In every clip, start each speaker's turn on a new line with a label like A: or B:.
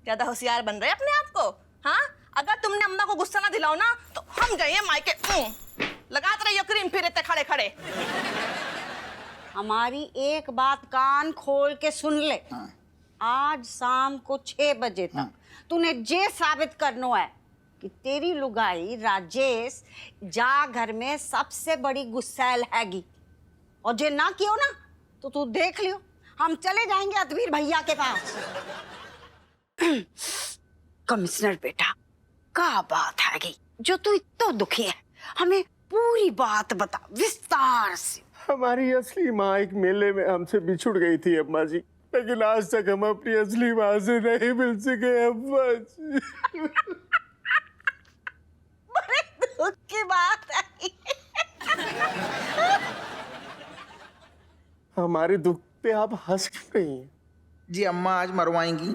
A: ज्यादा होशियार बन रहे अपने आप को। हाँ, अगर तुमने अम्मा को गुस्सा ना दिलाओ ना तो हम जाइए मायके। लगाते रहिए क्रीम फिर इतने खड़े खड़े।
B: हमारी एक बात कान खोल के सुन ले। आज शाम को 6 बजे तक तूने जे साबित करना है कि तेरी लुगाई राजेश जा घर में सबसे बड़ी गुस्सैल हैगी, और जे ना कियो ना तो तू देख लियो, हम चले जाएंगे अतवीर भैया के पास। कमिश्नर बेटा, क्या बात हैगी जो तू इतना दुखी है? हमें पूरी बात बता विस्तार से।
C: हमारी असली माँ एक मेले में हमसे बिछुड़ गई थी अम्मा जी, लेकिन आज तक हम अपनी असली माँ से नहीं मिल सके अम्मा जी।
B: बड़े दुख की बात है।
C: हमारे दुख पे आप हंस क्यों रही हैं?
D: जी अम्मा आज मरवाएंगी।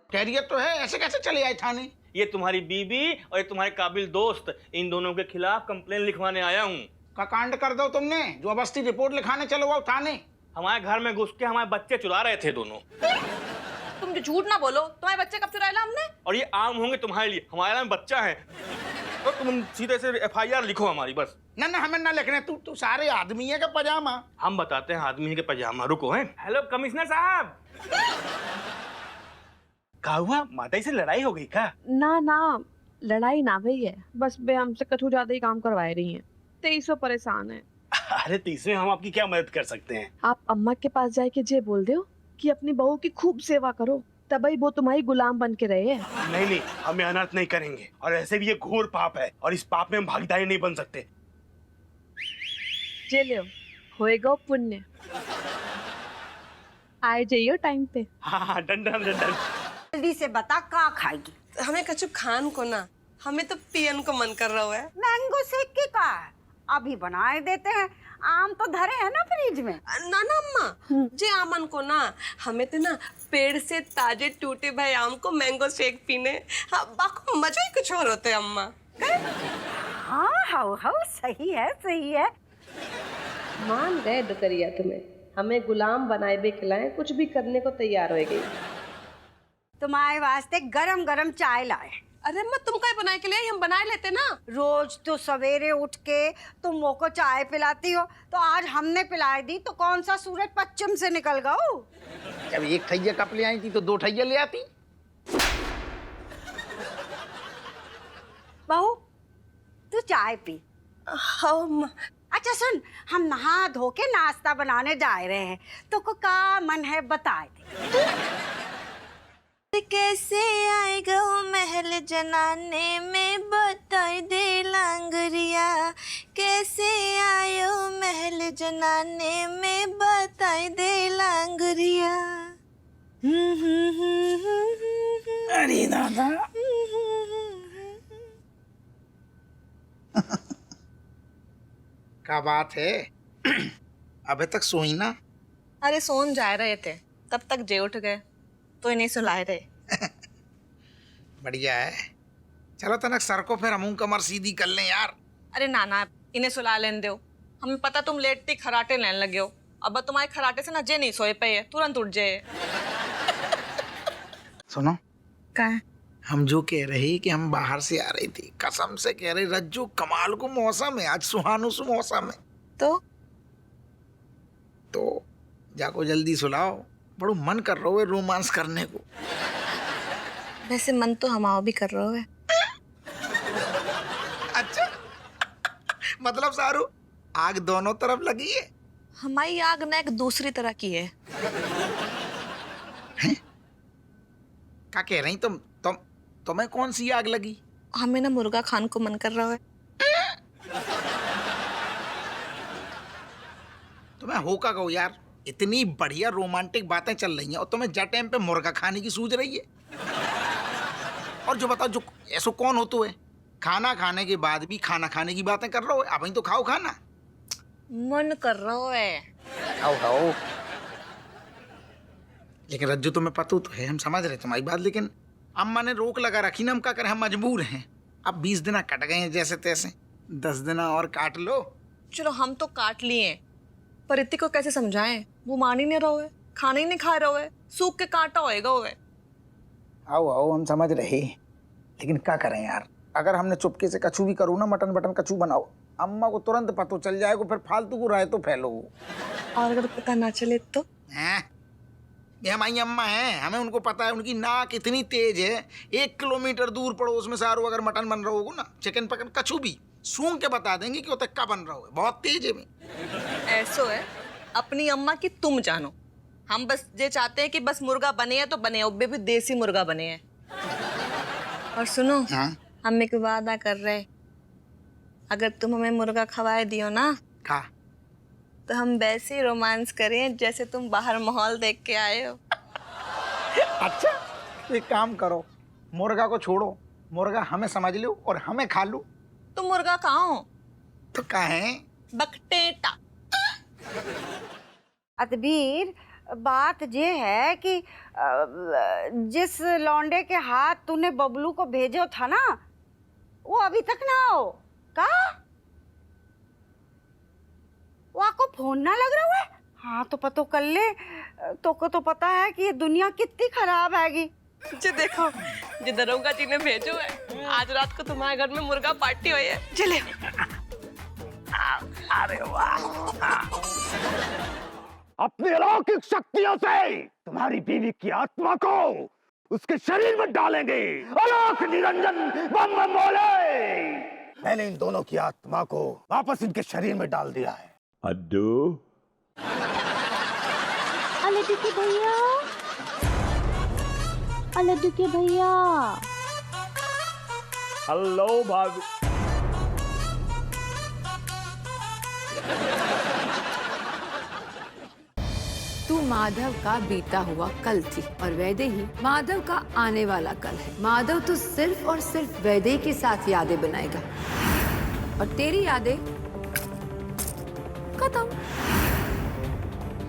D: खैरियत तो है, ऐसे कैसे चले आए थाने?
E: ये तुम्हारी बीबी और ये तुम्हारे काबिल दोस्त, इन दोनों के खिलाफ कंप्लेन लिखवाने आया हूँ।
D: का कांड कर दो तुमने, जो अबस्ती रिपोर्ट लिखाने चलो आओ थाने।
E: हमारे घर में घुस के हमारे बच्चे चुरा रहे थे दोनों।
A: तुम जो झूठ ना बोलो, तुम्हारे बच्चे कब चुराए ला हमने?
E: और ये आम होंगे तुम्हारे लिए, हमारे में बच्चा है। तो तुम सीधे से FIR लिखो हमारी बस।
D: ना ना हमें ना लिखने, तू सारे आदमी है का पजामा।
E: हम बताते हैं आदमी के पजामा। रुको हैं। हेलो कमिश्नर साहब। क्या हुआ, माता से लड़ाई हो गई क्या?
F: ना ना, लड़ाई ना भई है, बस बे हमसे कछु ज्यादा ही काम करवा रही हैं। 2300 परेशान है।
E: अरे 23 में हम आपकी क्या मदद कर सकते हैं?
F: आप अम्मा के पास जाए के जे बोल दो कि अपनी बहू की खूब सेवा करो, तभी वो तुम्हारी गुलाम बन के रहे है।
E: नहीं, हमें अनर्थ नहीं करेंगे, और ऐसे भी ये घोर पाप है, और इस पाप में हम भागीदारी नहीं बन सकते।
F: जे ले होएगा पुण्य। आए जाइयो टाइम पे।
E: हाँ, डन।
B: जल्दी से बता का खाएगी?
A: हमें कछु खान को ना, हमें तो पियन को मन कर रहा है।
B: मैंगो शेक की का है, अभी बनाए देते हैं। आम तो धरे हैं ना फ्रिज में।
A: ना ना अम्मा, जे आमन को ना, हमें तो ना पेड़ से ताजे टूटे भाई आम को मैंगो शेक पीने, हाँ, बाको मजा ही कुछ और होते अम्मा।
B: हाँ सही है।
A: मान गए दुकरिया तुम्हें, हमें गुलाम बनाए बे खिलाए, कुछ भी करने को तैयार हो गई।
B: तुम्हारे वास्ते गरम गरम चाय लाए।
A: अरे अम्मा, तुम क्या बनाए के लिए? हम बनाए लेते ना।
B: रोज तो सवेरे उठ के तुम वो को चाय पिलाती हो, तो आज हमने पिलाई दी तो कौन सा सूरज पश्चिम से निकल गया?
D: जब एक ठैया कप ले आई थी तो 2 ठैया ले आती।
B: बहू तू चाय पी।
A: हाँ अम्मा।
B: अच्छा सुन, हम नहा धो के नाश्ता बनाने जा रहे हैं, तो को का मन है बता दे।
G: कैसे आएगा महल जनाने में, बताई दे लांगरिया। कैसे आयो महल जनाने में, बताई दे लांगरिया।
D: अरे दादा। क्या बात है? अबे तक सोई ना?
A: अरे सोन जा रहे थे, तब तक जे उठ गए, तो इन्हें सुलाए रहे।
D: बढ़िया है। चलो तनक सर को फिर हम कमर सीधी कर लें यार।
A: अरे नाना, इन्हें सुला लेने दो। हमें पता तुम लेटती खराटे लेने लगे हो। अब तुम्हारे खराटे से ना जे नहीं सोए पे है, तुरंत उठ जाए।
D: सुनो,
A: क्या है?
D: हम जो कह रहे कि हम बाहर से आ रही थी, कसम से कह रहे रज्जू कमाल को मौसम है आज, सुहानुस मौसम है। तो जाको जल्दी सुलाओ, बड़ो मन कर रहा है रोमांस करने को।
A: वैसे मन तो हमारा भी कर रहा है।
D: अच्छा, मतलब सारू आग दोनों तरफ लगी है?
A: हमारी आग ना एक दूसरी तरह की है।
D: क्या कह रही तुम? तुम्हें कौन सी आग लगी?
A: हमें ना मुर्गा खान को मन कर रहा है।
D: तुम्हें हो का कहो यार, इतनी बढ़िया रोमांटिक बातें चल रही हैं और तुम्हें जा टाइम पे मुर्गा खाने की सूझ रही है। और जो बताओ, जो ऐसा कौन हो तो है खाना खाने के बाद भी खाना खाने की बातें कर रहा हो? अब तो खाओ खाना।
A: मन कर रहा है।
D: खाओ। लेकिन रज्जू तुम्हें पता तो है, हम समझ रहे तुम्हारी बात, लेकिन अम्मा ने रोक लगा रखी ना। हम क्या करें, हम मजबूर हैं। अब 20 दिन कट गए हैं जैसे तैसे, 10 दिन और काट लो।
A: चलो हम तो काट लिए, पर इत्ती को कैसे समझाएं? वो मान ही नहीं रहा है, खाना ही नहीं खा रहा है, सूख के कांटा होएगा वो।
D: आओ आओ, हम समझ रहे, लेकिन क्या करें यार, अगर हमने चुपके से कछू भी करूँ ना, मटन बटन कछू बनाओ, अम्मा को तुरंत पता चल जाएगा, फिर फालतू को राय तो फैलो।
A: और अगर पता ना चले तो?
D: हैं? ये हमारी अम्मा हैं, हमें उनको पता है, उनकी नाक इतनी तेज है, 1 किलोमीटर दूर पड़ोस में सारू अगर मटन बन रहा होगा ना, चिकन पकन कछू भी सूंघ के बता देंगे कि वो तक्का बन रहा हो, बहुत तेज है। मैं
A: ऐसो है, अपनी अम्मा की तुम जानो, हम बस ये चाहते हैं कि बस मुर्गा बने हैं तो बने हैं, वो भी देसी मुर्गा बने हैं। और सुनो, हम एक वादा कर रहे, अगर तुम हमें मुर्गा खवाए दियो ना,
D: खा
A: तो हम वैसे ही रोमांस करें जैसे तुम बाहर माहौल देख के आए हो।
D: अच्छा, तो एक काम करो, मुर्गा को छोड़ो, मुर्गा हमें समझ लो और हमें खा लो।
A: तुम मुर्गा कहाँ हो?
D: तो कहें
A: बकटेटा।
B: अतबीर, बात ये है कि जिस लौंडे के हाथ तूने बबलू को भेजो था ना, वो अभी तक ना हो का? वो आपको फोन ना लग रहा है? हाँ तो पतो कर ले, तो को तो पता है कि ये दुनिया कितनी खराब हैगी।
A: जी देखो, जी दरोगा जी ने भेजो है, आज रात को तुम्हारे घर में मुर्गा पार्टी हुई है, चले।
D: अरे वाह,
C: अपनी अलौकिक शक्तियों से तुम्हारी बीवी की आत्मा को उसके शरीर में डालेंगे। अलौक निरंजन बम बम बोले। मैंने इन दोनों की आत्मा को वापस इनके शरीर में डाल दिया है। अड्डू,
H: लड्डू के भैया, लड्डू के भैया।
C: हेलो भाभी।
I: तू माधव का बीता हुआ कल थी और वैदेही माधव का आने वाला कल है। माधव तो सिर्फ और सिर्फ वैदेही के साथ यादें बनाएगा और तेरी यादें खत्म।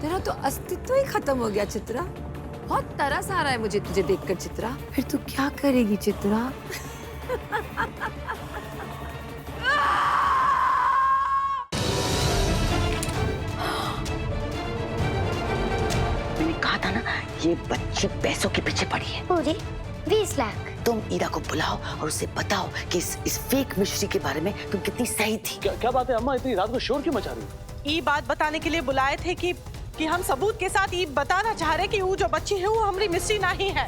I: तेरा तो अस्तित्व ही खत्म हो गया चित्रा। बहुत तरस आ रहा है मुझे तुझे देखकर चित्रा। फिर तू क्या करेगी चित्रा?
B: मैंने कहा था ना, ये बच्ची पैसों के पीछे पड़ी है।
H: पूरे 20 लाख।
B: तुम ईरा को बुलाओ और उससे बताओ कि इस फेक मिश्री के बारे में तुम कितनी सही थी।
J: क्या बात है अम्मा, इतनी रात को शोर क्यों मचा रही है?
K: ये बात बताने के लिए बुलाए थे कि हम सबूत के साथ ये बताना चाह रहे कि वो जो बच्ची है वो हमारी मिस्री नहीं है।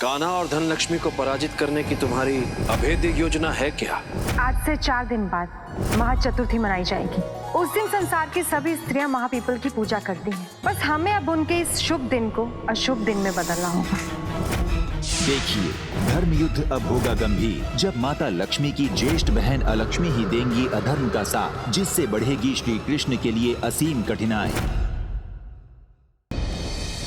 J: कान्हा और धनलक्ष्मी को पराजित करने की तुम्हारी अभेद्य योजना है क्या?
L: आज से 4 दिन बाद महाचतुर्थी मनाई जाएगी। उस दिन संसार की सभी स्त्रियां महापीपल की पूजा करती हैं। बस हमें अब उनके इस शुभ दिन को अशुभ दिन में बदलना होगा।
M: देखिए, धर्म युद्ध अब होगा गंभीर जब माता लक्ष्मी की ज्येष्ठ बहन अलक्ष्मी ही देंगी अधर्म का साथ, जिससे बढ़ेगी श्री कृष्ण के लिए असीम कठिनाई।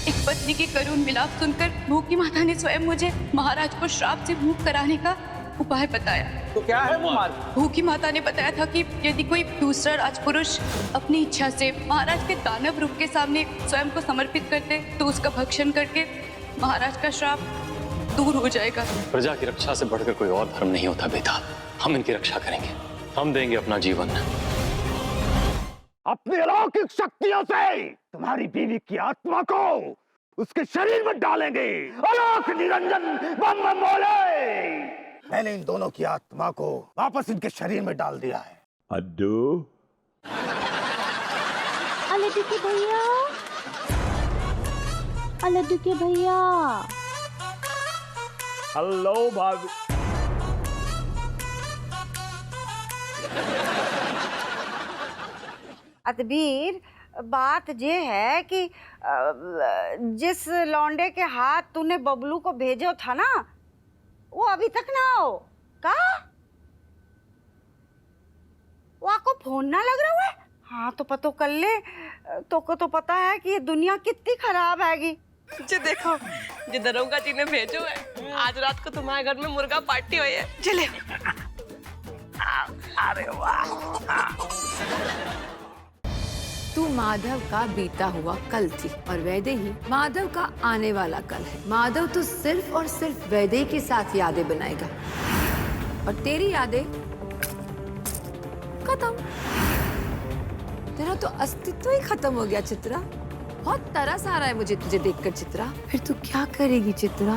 N: एक पत्नी की करुण विलाप सुनकर भूखी माता ने स्वयं मुझे महाराज को श्राप से मुक्त कराने का उपाय बताया।
J: तो क्या है वो मार्ग?
N: भूखी माता ने बताया था कि यदि कोई दूसरा राजपुरुष अपनी इच्छा से महाराज के दानव रूप के सामने स्वयं को समर्पित करते तो उसका भक्षण करके महाराज का श्राप दूर हो जाएगा।
J: प्रजा की रक्षा से बढ़कर कोई और धर्म नहीं होता बेटा। हम इनकी रक्षा करेंगे, हम देंगे अपना जीवन।
C: अपनी अलौकिक शक्तियों से तुम्हारी बीवी की आत्मा को उसके शरीर में डालेंगे। अलौक निरंजन बम बम बोले। मैंने इन दोनों की आत्मा को वापस इनके शरीर में डाल दिया है। अड्डू,
H: लड्डू के भैया, लड्डू के भैया।
C: हेलो भाभी।
B: अतबीर, बात ये है कि जिस लौंडे के हाथ तूने बबलू को भेजो था ना, वो अभी तक ना हो का? वो आपको फोन ना लग रहा है? हाँ तो पतो कर ले, तो को तो पता है कि ये दुनिया कितनी खराब हैगी।
A: जी देखो, जी दरोगा जी ने भेजो है, आज रात को तुम्हारे घर में मुर्गा पार्टी हुई है, चले।
D: अरे वाह।
I: तू माधव का बीता हुआ कल थी और वैदेही माधव का आने वाला कल है। माधव तो सिर्फ और सिर्फ वैदेही के साथ यादें बनाएगा और तेरी यादें खत्म। तेरा तो अस्तित्व ही खत्म हो गया चित्रा। बहुत तरस आ रहा है मुझे तुझे देखकर चित्रा। फिर तू क्या करेगी चित्रा?